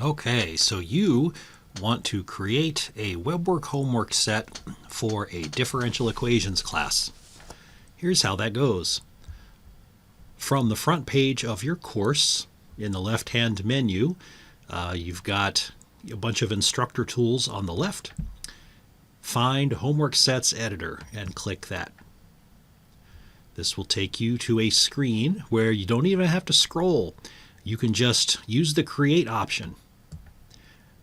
Okay, so you want to create a WebWork homework set for a differential equations class. Here's how that goes. From the front page of your course, in the left-hand menu, you've got a bunch of instructor tools on the left. Find Homework Sets Editor and click that. This will take you to a screen where you don't even have to scroll. You can just use the Create option.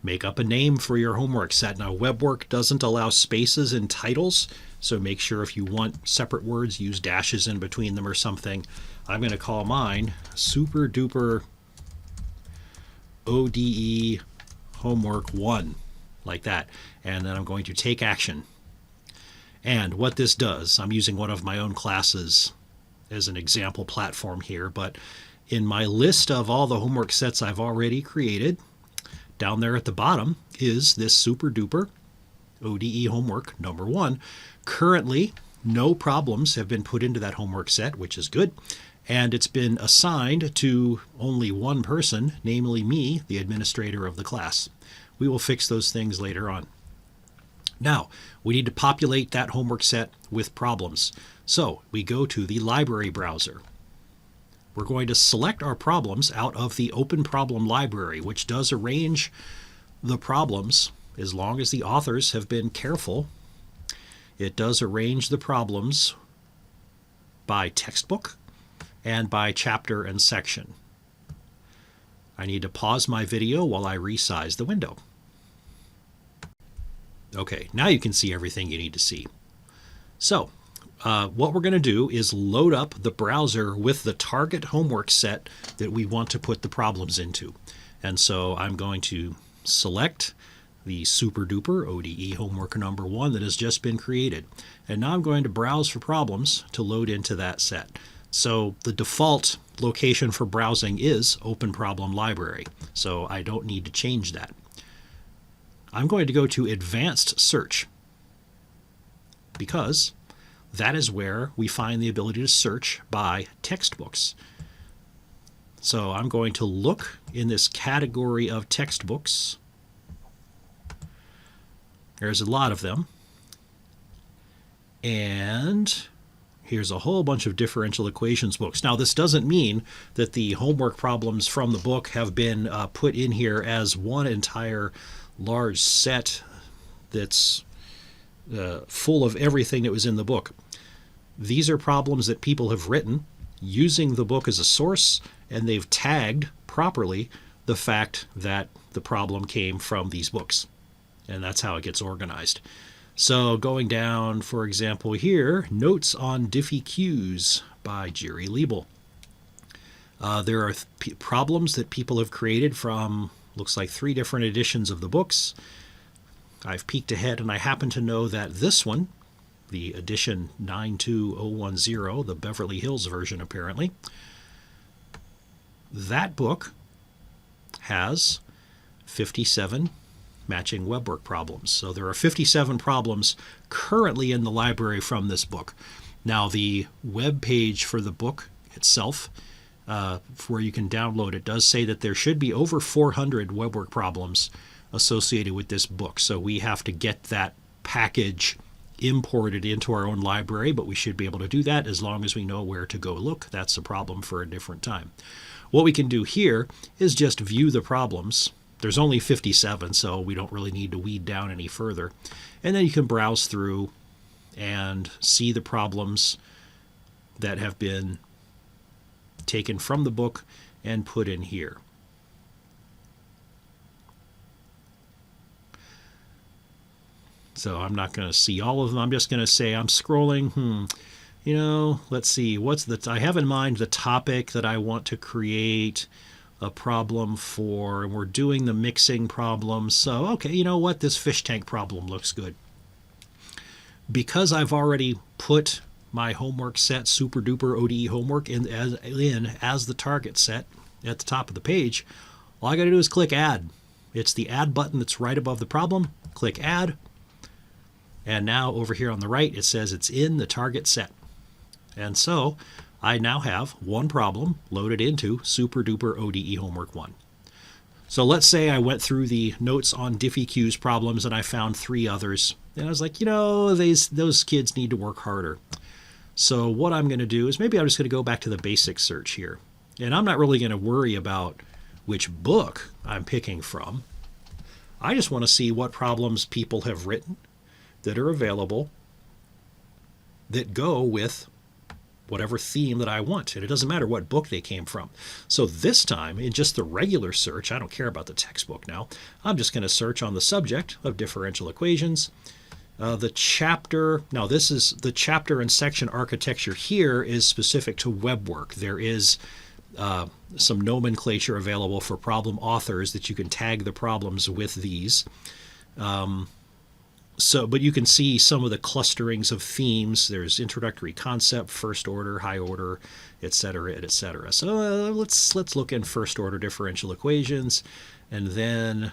Make up a name for your homework set. Now, WebWork doesn't allow spaces in titles, so make sure if you want separate words, use dashes in between them or something. I'm going to call mine Super Duper ODE Homework 1, like that. And then I'm going to take action. And what this does, I'm using one of my own classes as an example platform here, but in my list of all the homework sets I've already created, down there at the bottom is this Super Duper ODE Homework number 1. Currently, no problems have been put into that homework set, which is good, and it's been assigned to only one person, namely me, the administrator of the class. We will fix those things later on. Now, we need to populate that homework set with problems. So we go to the library browser. We're going to select our problems out of the Open Problem Library, which does arrange the problems as long as the authors have been careful. It does arrange the problems by textbook and by chapter and section. I need to pause my video while I resize the window. Okay, now you can see everything you need to see. So, what we're going to do is load up the browser with the target homework set that we want to put the problems into. And so I'm going to select the Super Duper ODE Homework number 1 that has just been created. And now I'm going to browse for problems to load into that set. So the default location for browsing is Open Problem Library, so I don't need to change that. I'm going to go to Advanced Search because that is where we find the ability to search by textbooks. So I'm going to look in this category of textbooks. There's a lot of them. And here's a whole bunch of differential equations books. Now, this doesn't mean that the homework problems from the book have been put in here as one entire large set that's full of everything that was in the book. These are problems that people have written using the book as a source, and they've tagged properly the fact that the problem came from these books. And that's how it gets organized. So going down, for example, here, Notes on Diffie-Qs by Jerry Liebel. There are problems that people have created from, looks like 3 different editions of the books. I've peeked ahead and I happen to know that this one, the edition 92010, the Beverly Hills version apparently, that book has 57 matching WebWork problems. So there are 57 problems currently in the library from this book. Now the web page for the book itself, where you can download it, does say that there should be over 400 WebWork problems associated with this book. So we have to get that package imported into our own library, but we should be able to do that as long as we know where to go look. That's a problem for a different time. What we can do here is just view the problems. There's only 57, so we don't really need to weed down any further. And then you can browse through and see the problems that have been taken from the book and put in here. So I'm not going to see all of them. I'm just going to say I'm scrolling. Let's see. I have in mind the topic that I want to create a problem for, and we're doing the mixing problem. So, okay, you know what? This fish tank problem looks good. Because I've already put my homework set, Super Duper ODE Homework, in as the target set at the top of the page, all I got to do is click Add. It's the Add button that's right above the problem. Click Add. And now over here on the right, it says it's in the target set. And so I now have one problem loaded into Super Duper ODE Homework 1. So let's say I went through the notes on DiffEQ's problems and I found 3 others. And I was like, those kids need to work harder. So what I'm going to do is maybe I'm just going to go back to the basic search here. And I'm not really going to worry about which book I'm picking from. I just want to see what problems people have written that are available that go with whatever theme that I want. And it doesn't matter what book they came from. So this time, in just the regular search, I don't care about the textbook now. I'm just going to search on the subject of differential equations. The chapter, now this is the chapter and section architecture here is specific to WebWork. There is some nomenclature available for problem authors that you can tag the problems with these. But you can see some of the clusterings of themes. There's introductory concept, first order, high order, etc., etc. So let's look in first order differential equations, and then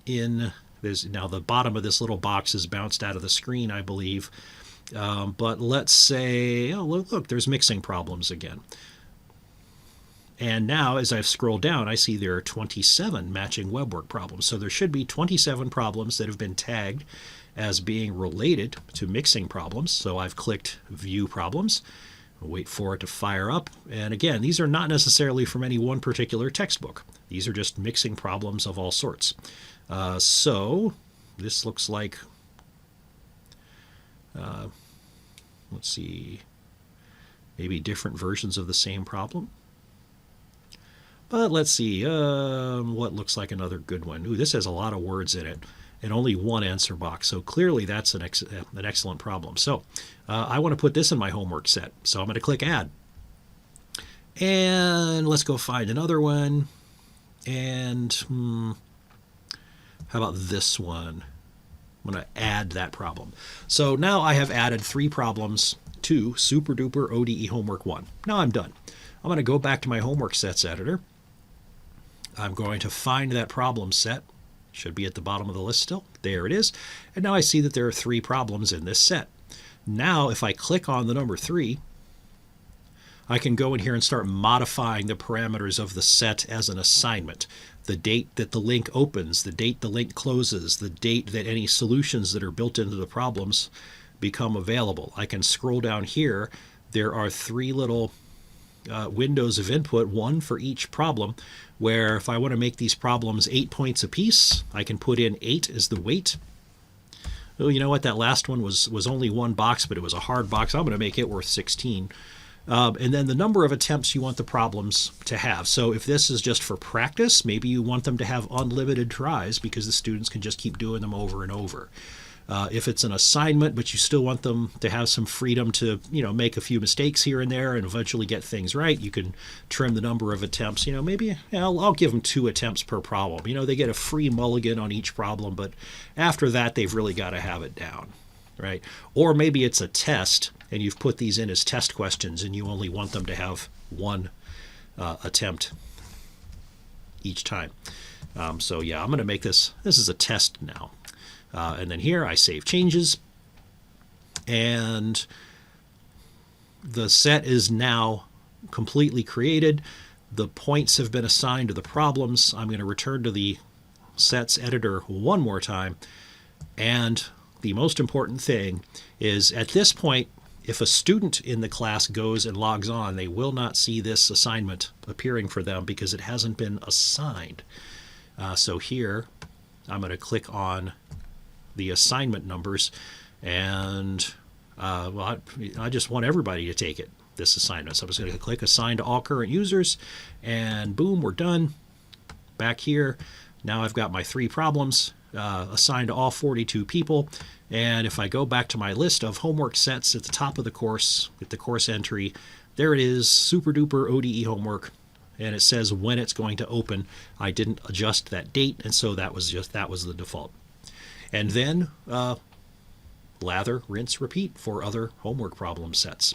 there's now the bottom of this little box is bounced out of the screen, I believe. But let's say, oh look, there's mixing problems again. And now, as I've scrolled down, I see there are 27 matching WebWork problems. So there should be 27 problems that have been tagged as being related to mixing problems. So I've clicked View Problems. I'll wait for it to fire up. And again, these are not necessarily from any one particular textbook. These are just mixing problems of all sorts. So this looks like, let's see, maybe different versions of the same problem. But let's see, what looks like another good one. Ooh, this has a lot of words in it and only one answer box. So clearly that's an excellent problem. So I want to put this in my homework set. So I'm going to click Add. And let's go find another one. And how about this one? I'm going to add that problem. So now I have added 3 problems to Super Duper ODE Homework 1. Now I'm done. I'm going to go back to my homework sets editor. I'm going to find that problem set. Should be at the bottom of the list still. There it is. And now I see that there are 3 problems in this set. Now if I click on the number 3, I can go in here and start modifying the parameters of the set as an assignment. The date that the link opens, the date the link closes, the date that any solutions that are built into the problems become available. I can scroll down here. There are 3 little windows of input, one for each problem, where if I want to make these problems 8 points apiece, I can put in 8 as the weight. Oh, you know what? That last one was only 1 box, but it was a hard box. I'm going to make it worth 16. And then the number of attempts you want the problems to have. So if this is just for practice, maybe you want them to have unlimited tries because the students can just keep doing them over and over. If it's an assignment, but you still want them to have some freedom to, make a few mistakes here and there and eventually get things right, you can trim the number of attempts. Maybe I'll give them 2 attempts per problem. They get a free mulligan on each problem, but after that, they've really got to have it down, right? Or maybe it's a test and you've put these in as test questions and you only want them to have 1 attempt each time. So yeah, I'm going to make this is a test now. And then here I save changes, and the set is now completely created. The points have been assigned to the problems. I'm going to return to the sets editor one more time. And the most important thing is at this point, if a student in the class goes and logs on, they will not see this assignment appearing for them because it hasn't been assigned. So here I'm going to click on the assignment numbers, and I just want everybody to take it, this assignment. So I'm just going to click Assign to all current users, and boom, we're done. Back here, now I've got my 3 problems assigned to all 42 people, and if I go back to my list of homework sets at the top of the course, with the course entry, there it is, Super Duper ODE Homework, and it says when it's going to open. I didn't adjust that date, and so that was the default. And then lather, rinse, repeat for other homework problem sets.